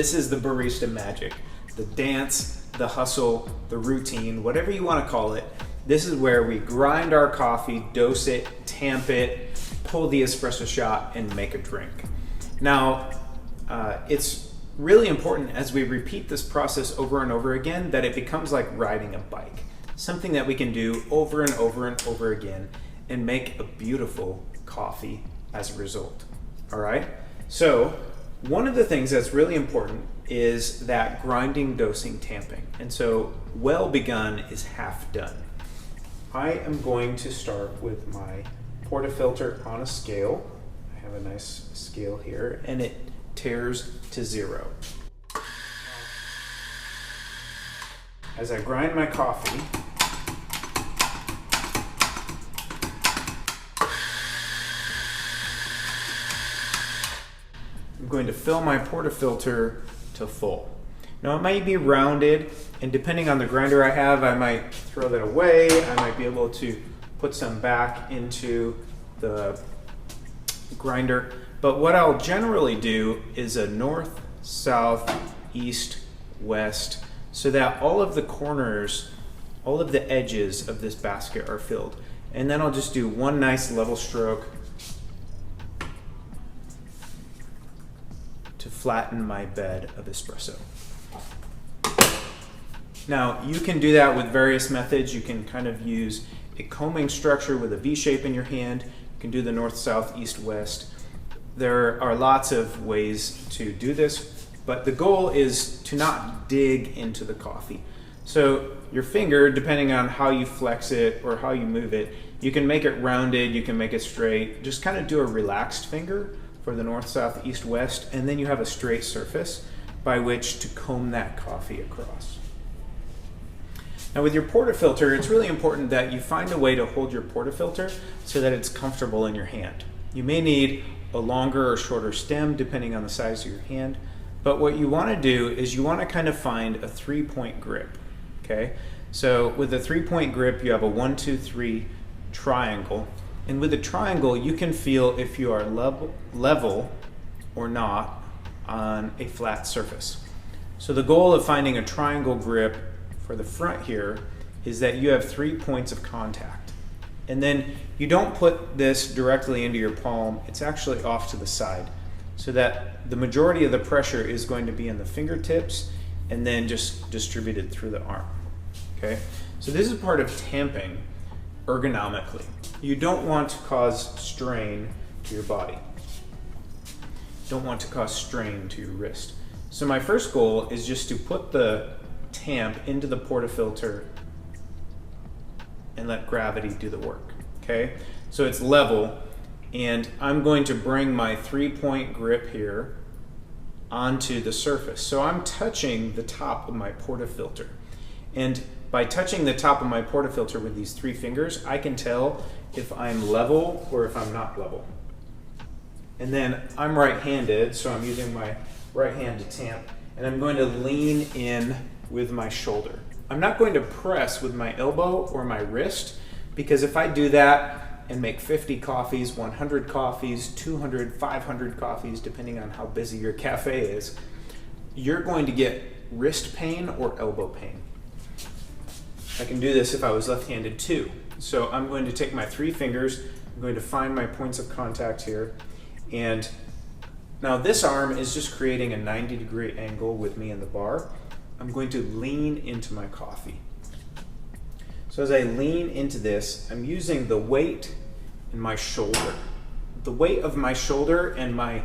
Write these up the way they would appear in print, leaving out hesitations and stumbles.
This is the barista magic. The dance, the hustle, the routine, whatever you want to call it. This is where we grind our coffee, dose it, tamp it, pull the espresso shot, and make a drink. Now, it's really important as we repeat this process over and over again that it becomes like riding a bike. Something that we can do over and over and over again and make a beautiful coffee as a result. All right? So, one of the things that's really important is that grinding, dosing, tamping. And so, well begun is half done. I am going to start with my portafilter on a scale. I have a nice scale here, and it tears to 0. As I grind my coffee, I'm going to fill my portafilter to full. Now it might be rounded, and depending on the grinder I have, I might throw that away. I might be able to put some back into the grinder. But what I'll generally do is a north, south, east, west, so that all of the corners, all of the edges of this basket are filled. And then I'll just do one nice level stroke to flatten my bed of espresso. Now, you can do that with various methods. You can kind of use a combing structure with a V shape in your hand. You can do the north, south, east, west. There are lots of ways to do this, but the goal is to not dig into the coffee. So your finger, depending on how you flex it or how you move it, you can make it rounded, you can make it straight. Just kind of do a relaxed finger for the north, south, east, west, and then you have a straight surface by which to comb that coffee across. Now with your portafilter, it's really important that you find a way to hold your portafilter so that it's comfortable in your hand. You may need a longer or shorter stem depending on the size of your hand, but what you want to do is you want to kind of find a 3-point grip. Okay, so with a 3-point grip, you have a 1, 2, 3 triangle, and with a triangle, you can feel if you are level or not on a flat surface. So the goal of finding a triangle grip for the front here is that you have 3 points of contact. And then you don't put this directly into your palm, it's actually off to the side, so that the majority of the pressure is going to be in the fingertips and then just distributed through the arm. Okay? So this is part of tamping ergonomically. You don't want to cause strain to your body. You don't want to cause strain to your wrist. So my first goal is just to put the tamp into the portafilter and let gravity do the work. Okay? So it's level, and I'm going to bring my 3-point grip here onto the surface. So I'm touching the top of my portafilter. And by touching the top of my portafilter with these 3 fingers, I can tell if I'm level or if I'm not level. And then I'm right-handed, so I'm using my right hand to tamp, and I'm going to lean in with my shoulder. I'm not going to press with my elbow or my wrist, because if I do that and make 50 coffees, 100 coffees, 200, 500 coffees, depending on how busy your cafe is, you're going to get wrist pain or elbow pain. I can do this if I was left-handed too. So I'm going to take my 3 fingers, I'm going to find my points of contact here, and now this arm is just creating a 90-degree angle with me in the bar. I'm going to lean into my coffee. So as I lean into this, I'm using the weight in my shoulder. The weight of my shoulder and my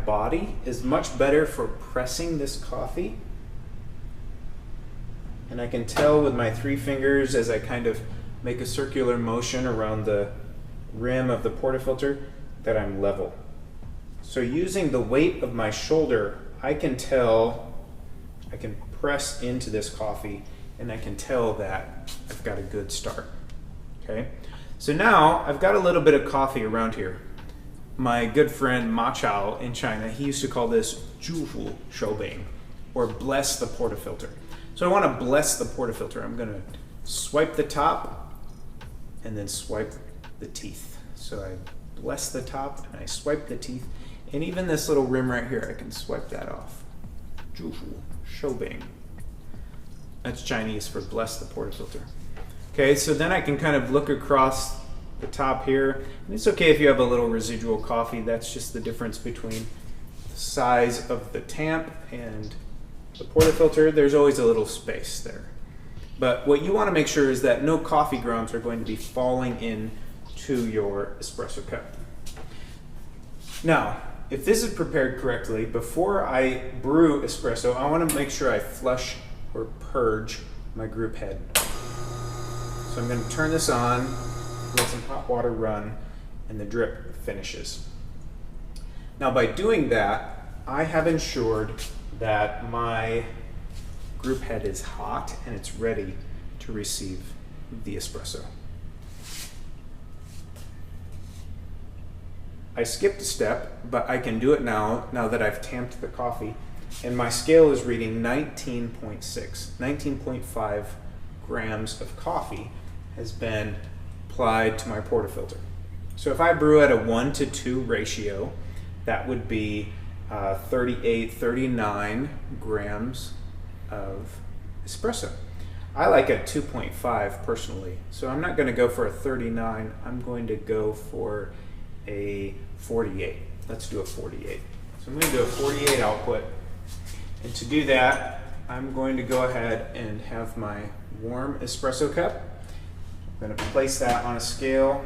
body is much better for pressing this coffee. And I can tell with my 3 fingers as I kind of make a circular motion around the rim of the portafilter that I'm level. So using the weight of my shoulder, I can tell, I can press into this coffee, and I can tell that I've got a good start. Okay? So now I've got a little bit of coffee around here. My good friend Ma Chao in China, he used to call this 祝福手柄, or bless the portafilter. So I want to bless the portafilter. I'm going to swipe the top and then swipe the teeth. So I bless the top and I swipe the teeth, and even this little rim right here, I can swipe that off. Shobing. That's Chinese for bless the portafilter. Okay, so then I can kind of look across the top here. And it's okay if you have a little residual coffee. That's just the difference between the size of the tamp and the portafilter. There's always a little space there. But what you want to make sure is that no coffee grounds are going to be falling in to your espresso cup. Now, if this is prepared correctly, before I brew espresso, I want to make sure I flush or purge my group head. So I'm going to turn this on, let some hot water run, and the drip finishes. Now by doing that, I have ensured that my group head is hot and it's ready to receive the espresso. I skipped a step, but I can do it now that I've tamped the coffee, and my scale is reading 19.5 grams of coffee has been applied to my portafilter. So if I brew at a 1-to-2 ratio, that would be 39 grams of espresso. I like a 2.5 personally, so I'm not going to go for a 39, I'm going to go for a 48. Let's do a 48. So I'm going to do a 48 output, and to do that I'm going to go ahead and have my warm espresso cup. I'm going to place that on a scale,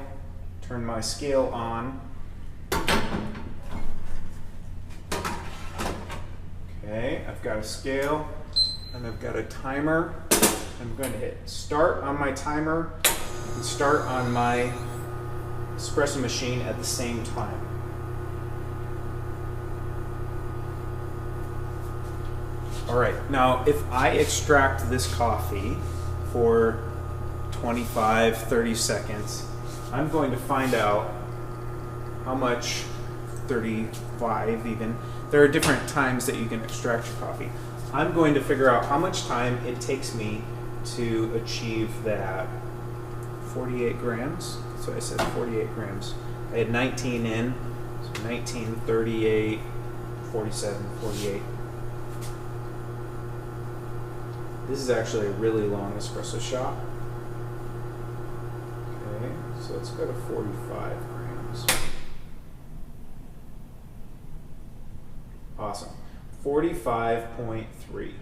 turn my scale on. Okay, I've got a scale and I've got a timer. I'm going to hit start on my timer and start on my espresso machine at the same time. All right, now if I extract this coffee for 25, 30 seconds, I'm going to find out how much, 35 even, there are different times that you can extract your coffee. I'm going to figure out how much time it takes me to achieve that 48 grams. So I said 48 grams. I had 19 in, so 19, 38, 47, 48. This is actually a really long espresso shot. Okay, so let's go to 45 grams. Awesome. 45.3.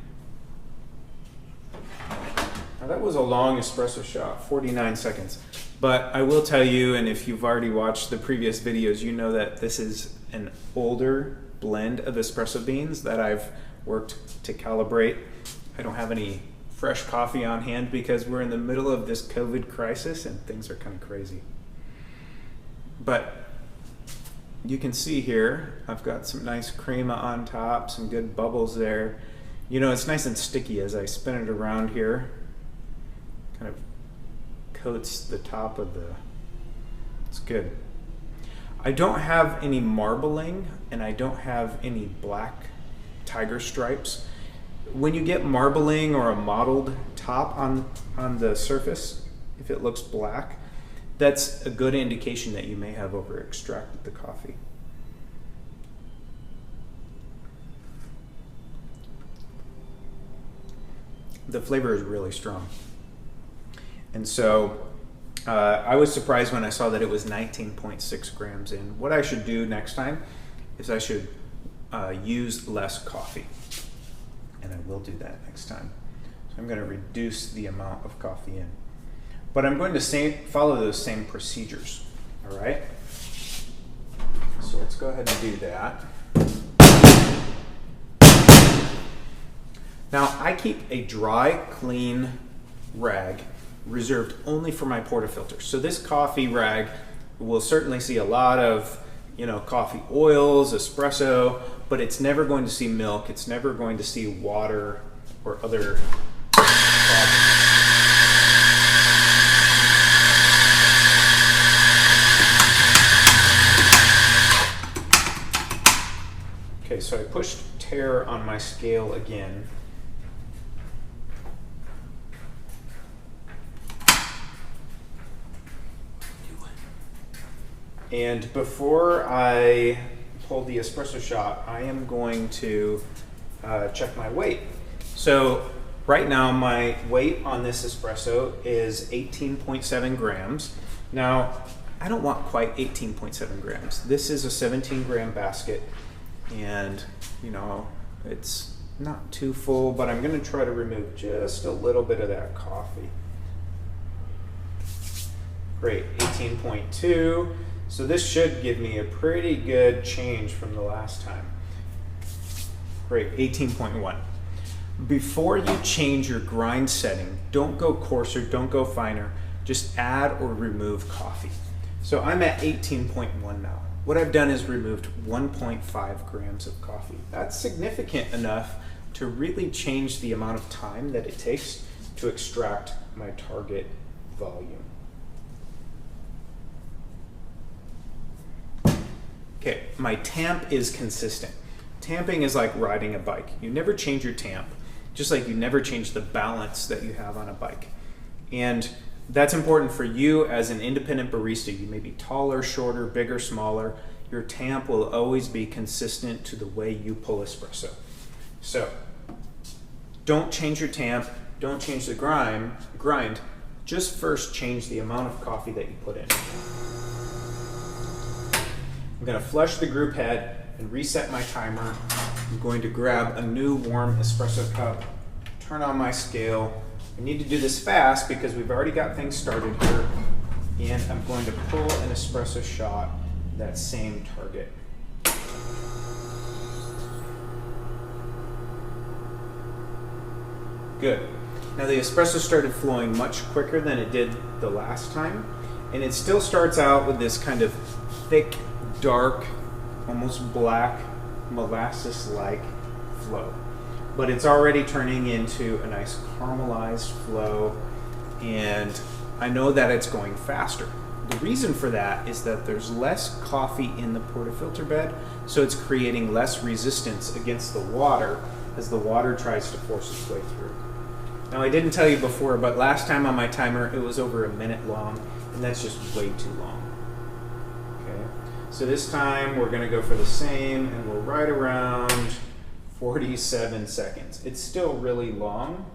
Now that was a long espresso shot, 49 seconds. But I will tell you, and if you've already watched the previous videos, you know that this is an older blend of espresso beans that I've worked to calibrate. I don't have any fresh coffee on hand because we're in the middle of this COVID crisis and things are kind of crazy. But you can see here, I've got some nice crema on top, some good bubbles there. You know, it's nice and sticky as I spin it around here. Kind of coats the top of the, it's good. I don't have any marbling and I don't have any black tiger stripes. When you get marbling or a mottled top on the surface, if it looks black, that's a good indication that you may have over extracted the coffee. The flavor is really strong. And so I was surprised when I saw that it was 19.6 grams in. What I should do next time is I should use less coffee. And I will do that next time. So I'm going to reduce the amount of coffee in. But I'm going to follow those same procedures, all right? So let's go ahead and do that. Now, I keep a dry, clean rag reserved only for my portafilter. So this coffee rag will certainly see a lot of, coffee oils, espresso, but it's never going to see milk. It's never going to see water or other products. Okay, so I pushed tare on my scale again. And before I pull the espresso shot, I am going to check my weight. So right now my weight on this espresso is 18.7 grams. Now, I don't want quite 18.7 grams. This is a 17-gram basket, and you know, it's not too full, but I'm going to try to remove just a little bit of that coffee. Great, 18.2. So this should give me a pretty good change from the last time. Great, 18.1. Before you change your grind setting, don't go coarser, don't go finer. Just add or remove coffee. So I'm at 18.1 now. What I've done is removed 1.5 grams of coffee. That's significant enough to really change the amount of time that it takes to extract my target volume. Okay, my tamp is consistent. Tamping is like riding a bike. You never change your tamp, just like you never change the balance that you have on a bike. And that's important for you as an independent barista. You may be taller, shorter, bigger, smaller. Your tamp will always be consistent to the way you pull espresso. So don't change your tamp, don't change the grind, just first change the amount of coffee that you put in. I'm going to flush the group head and reset my timer. I'm going to grab a new warm espresso cup, turn on my scale. I need to do this fast because we've already got things started here, and I'm going to pull an espresso shot that same target. Good. Now the espresso started flowing much quicker than it did the last time, and it still starts out with this kind of thick, dark, almost black, molasses-like flow. But it's already turning into a nice caramelized flow, and I know that it's going faster. The reason for that is that there's less coffee in the portafilter bed, so it's creating less resistance against the water as the water tries to force its way through. Now, I didn't tell you before, but last time on my timer it was over a minute long, and that's just way too long. Okay, so this time we're going to go for the same, and we're right around 47 seconds. It's still really long.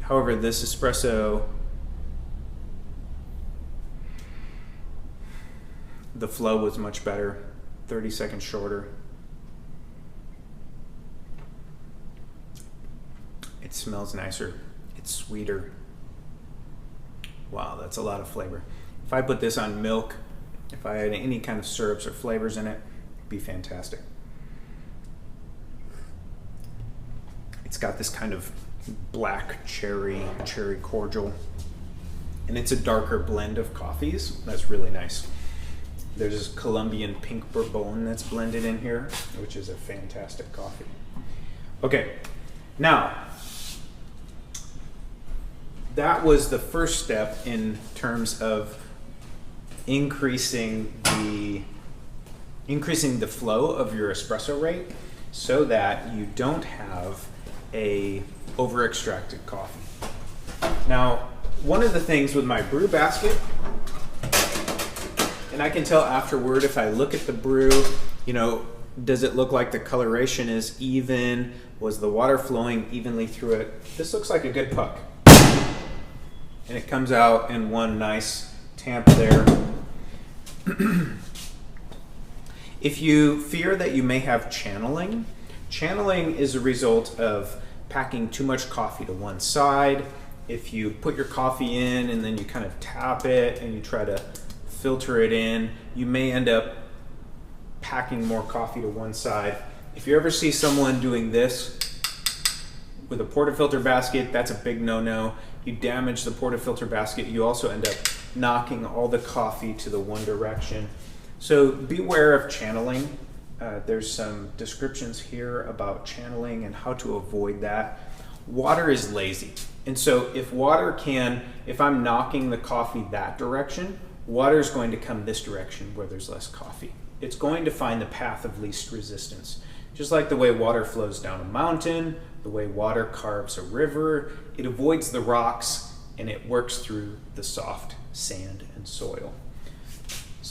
However, this espresso, the flow was much better, 30 seconds shorter. It smells nicer, it's sweeter. Wow, that's a lot of flavor. If I put this on milk, if I had any kind of syrups or flavors in it, it'd be fantastic. It's got this kind of black cherry cordial, and it's a darker blend of coffees. That's really nice. There's this Colombian pink bourbon that's blended in here, which is a fantastic coffee. Okay, now that was the first step in terms of increasing the flow of your espresso rate so that you don't have a over extracted coffee. Now, one of the things with my brew basket, and I can tell afterward if I look at the brew, you know, does it look like the coloration is even? Was the water flowing evenly through it? This looks like a good puck. And it comes out in one nice tamp there. If you fear that you may have channeling is a result of packing too much coffee to one side. If you put your coffee in and then you kind of tap it and you try to filter it in, you may end up packing more coffee to one side. If you ever see someone doing this with a portafilter basket, that's a big no-no. You damage the portafilter basket, you also end up knocking all the coffee to the one direction. So beware of channeling. There's some descriptions here about channeling and how to avoid that. Water is lazy. And so if I'm knocking the coffee that direction, water is going to come this direction where there's less coffee. It's going to find the path of least resistance. Just like the way water flows down a mountain, the way water carves a river, it avoids the rocks and it works through the soft sand and soil.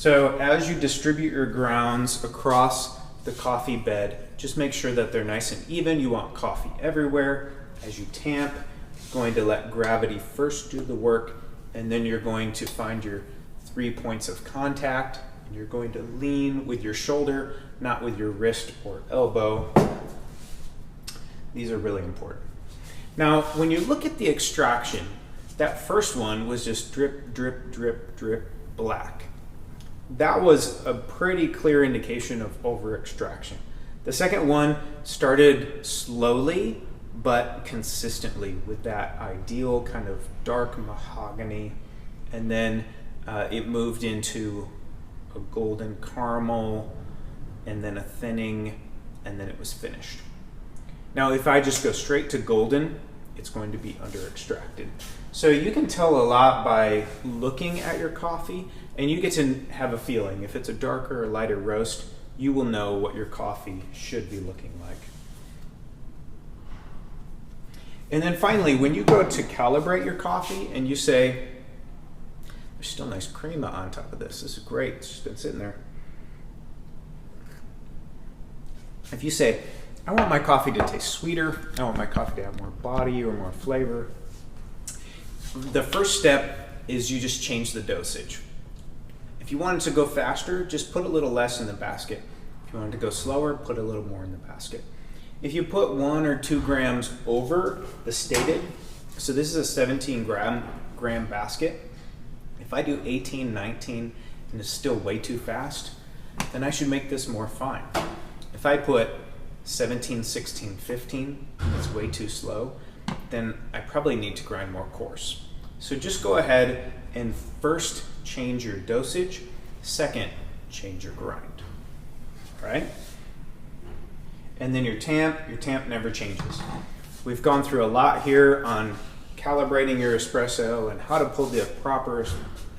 So as you distribute your grounds across the coffee bed, just make sure that they're nice and even. You want coffee everywhere. As you tamp, you're going to let gravity first do the work, and then you're going to find your 3 points of contact, and you're going to lean with your shoulder, not with your wrist or elbow. These are really important. Now, when you look at the extraction, that first one was just drip, drip, drip, drip, black. That was a pretty clear indication of over extraction. The second one started slowly but consistently with that ideal kind of dark mahogany, and then it moved into a golden caramel, and then a thinning, and then it was finished. Now, if I just go straight to golden, it's going to be under extracted. So you can tell a lot by looking at your coffee, and you get to have a feeling. If it's a darker or lighter roast, you will know what your coffee should be looking like. And then finally, when you go to calibrate your coffee and you say, there's still nice crema on top of this. This is great. It's just been sitting there. If you say, I want my coffee to taste sweeter, I want my coffee to have more body or more flavor, the first step is you just change the dosage. If you want it to go faster, just put a little less in the basket. If you want it to go slower, put a little more in the basket. If you put 1 or 2 grams over the stated, so this is a 17 gram basket. If I do 18, 19, and it's still way too fast, then I should make this more fine. If I put 17, 16, 15, and it's way too slow, then I probably need to grind more coarse. So just go ahead and first change your dosage, second, change your grind, all right? And then your tamp never changes. We've gone through a lot here on calibrating your espresso and how to pull the proper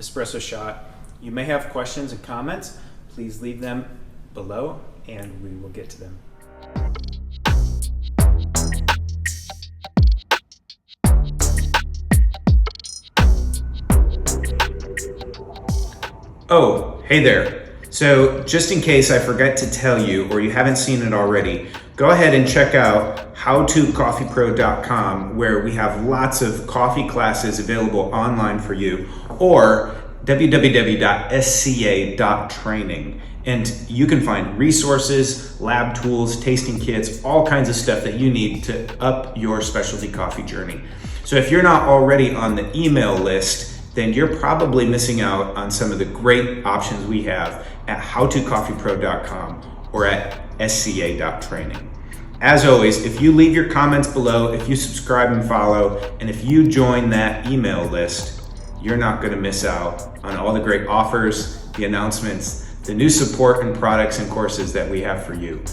espresso shot. You may have questions and comments. Please leave them below and we will get to them. Oh, hey there. So just in case I forget to tell you or you haven't seen it already, go ahead and check out howtocoffeepro.com, where we have lots of coffee classes available online for you, or www.sca.training. And you can find resources, lab tools, tasting kits, all kinds of stuff that you need to up your specialty coffee journey. So if you're not already on the email list, then you're probably missing out on some of the great options we have at howtocoffeepro.com or at sca.training. As always, if you leave your comments below, if you subscribe and follow, and if you join that email list, you're not going to miss out on all the great offers, the announcements, the new support and products and courses that we have for you.